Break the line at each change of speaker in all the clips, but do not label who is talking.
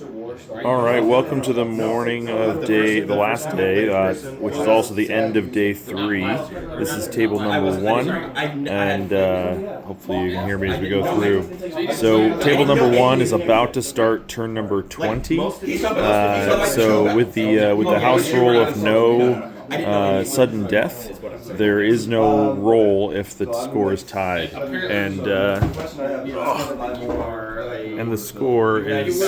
All right, welcome to the morning of the last day, which is also the end of day 3. This is table number 1, and hopefully you can hear me as we go through. So table number 1 is about to start turn number 20. So with the house rule of no sudden death, there is no roll if the score is tied, and the score is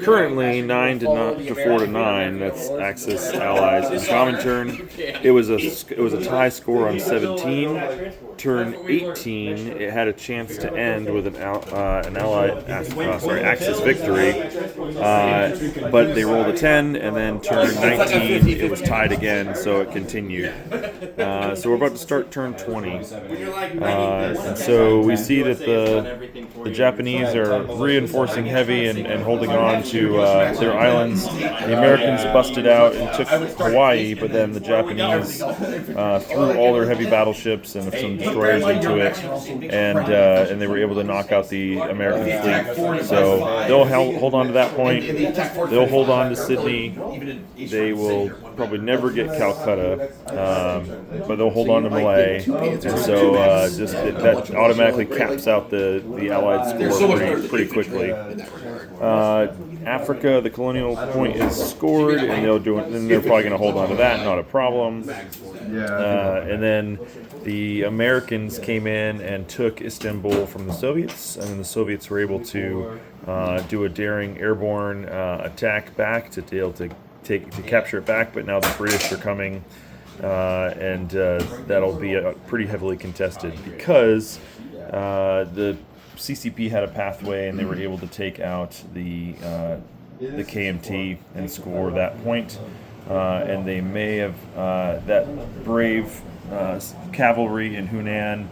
currently 4-9. That's Axis allies in common turn. It was a tie score on 17. Turn 18, it had a chance to end with an Axis victory, but they rolled a 10, and then turn 19, it was tied again, so it continued. So we're about to start turn 20, and so we see that the Japanese are reinforcing heavy and holding on to their islands. The Americans busted out and took Hawaii, but then the Japanese threw all their heavy battleships and some destroyers into it, and they were able to knock out the American fleet. So they'll hold on to that point. They'll hold on to Sydney. They will probably never get Calcutta, but they'll hold on to Malay, and so that automatically caps out the Allied score pretty quickly. Africa, the colonial point is scored, and they're probably going to hold on to that, not a problem. And then the Americans came in and took Istanbul from the Soviets, and then the Soviets were able to do a daring airborne attack back to be able to capture it back. But now the British are coming, and that'll be pretty heavily contested because the CCP had a pathway, and they were able to take out the KMT and score that point. And they may have that brave cavalry in Hunan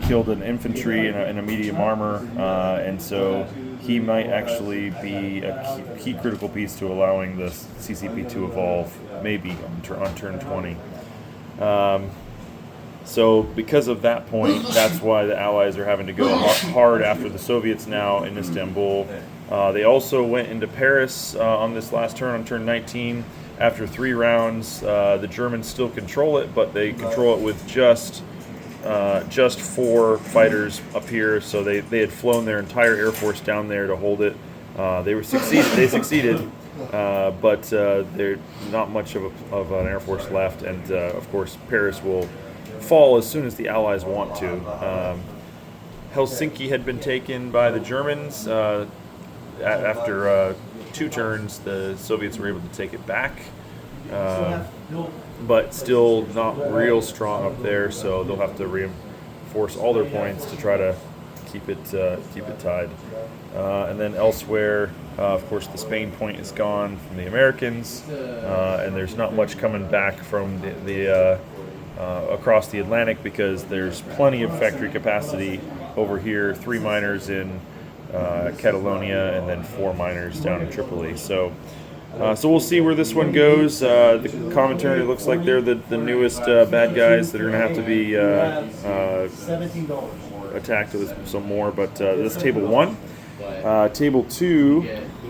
killed an infantry in a medium armor, and so he might actually be a key critical piece to allowing the CCP to evolve, maybe on turn 20. So because of that point, that's why the Allies are having to go hard after the Soviets now in Istanbul. They also went into Paris on this last turn, on turn 19. After 3 rounds, the Germans still control it, but they control it with just 4 fighters up here. So they had flown their entire air force down there to hold it. They succeeded, but there's not much of an air force left, and of course Paris will fall as soon as the Allies want to. Helsinki had been taken by the Germans. After 2 turns, the Soviets were able to take it back, but still not real strong up there, so they'll have to reinforce all their points to try to keep it tied. And then elsewhere, of course, the Spain point is gone from the Americans, and there's not much coming back from the across the Atlantic because there's plenty of factory capacity over here. 3 miners in Catalonia, and then 4 miners down in Tripoli. So we'll see where this one goes. The commentary looks like they're the newest bad guys that are going to have to be attacked with some more. But this is table 1. Table 2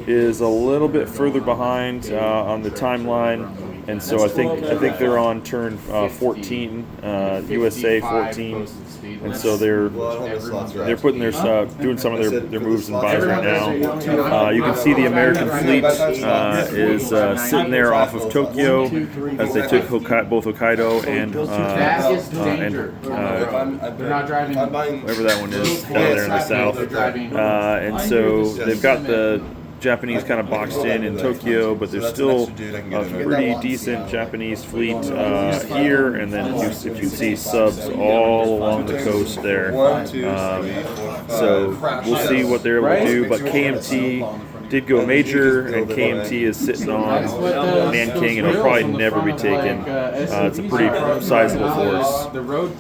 is a little bit further behind on the timeline, and so I think they're on turn 14, USA 14. And so they're putting doing some of their moves and buys right now. You can see the American fleet is sitting there off of Tokyo as they took both Hokkaido and whatever that one is down there in the south. And so they've got the Japanese kind of boxed in Tokyo, but there's still a pretty decent Japanese fleet here, and then if you see subs all along the coast there. So we'll see what they're able to do, but KMT did go major, and KMT is sitting on Nanking, and it'll probably never be taken. It's a pretty sizable force.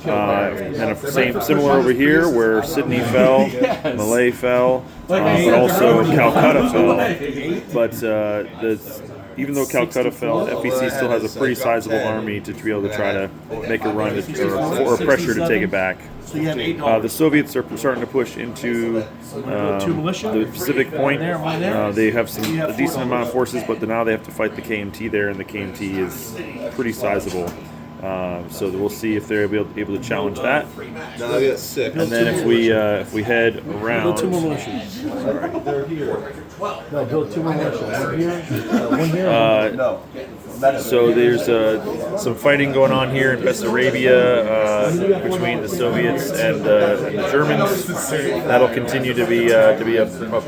And similar over here, where Sydney fell, Malay fell, but also Calcutta fell. But even though Calcutta fell, FEC still has a pretty sizable army to be able to try to make a run or pressure to take it back. The Soviets are starting to push into the Pacific Point. They have a decent amount of forces, but now they have to fight the KMT there, and the KMT is pretty sizable. So we'll see if they're able to challenge that.
No, I got 6.
And then if we head around,
Build 2 more militias. No, build 2 more militias. One here.
No.
so there's some fighting going on here in Bessarabia between the Soviets and the Germans. That'll continue to be a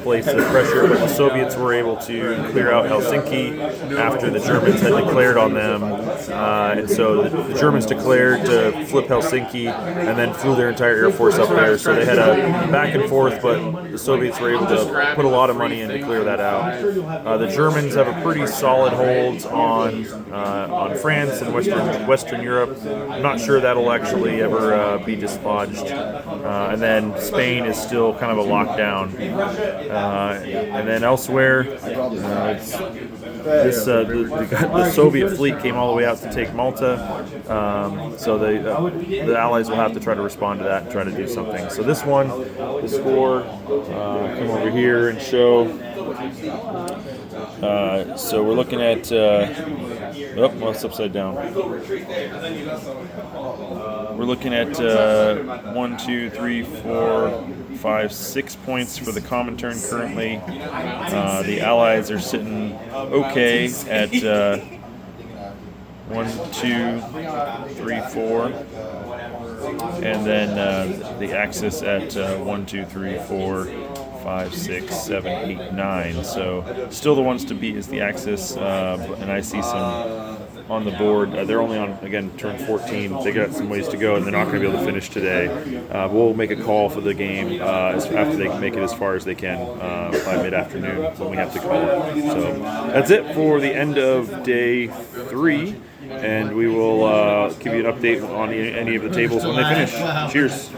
place of pressure, but the Soviets were able to clear out Helsinki after the Germans had declared on them, and so the Germans declared to flip Helsinki and then flew their entire air force up there. So they had a back and forth, but the Soviets were able to put a lot of money in to clear that out. The Germans have a pretty solid hold on France and Western Europe. I'm not sure that'll actually ever be dislodged. And then Spain is still kind of a lockdown. And then elsewhere, the Soviet fleet came all the way out to take Malta. So the Allies will have to try to respond to that and try to do something. So this one, the score, come over here and show. So we're looking at, well, it's upside down. We're looking at 1, 2, 3, 4, 5, 6 points for the Comintern currently. The Allies are sitting okay at 1, 2, 3, 4, and then the Axis at 1, 2, 3, 4, 5, 6, 7, 8, 9. So still the ones to beat is the Axis, and I see some on the board. They're only on, again, turn 14. They got some ways to go, and they're not going to be able to finish today. We'll make a call for the game after they can make it as far as they can by mid-afternoon when we have to call it. So that's it for the end of day 3, and we will give you an update on any of the tables when they finish. Cheers.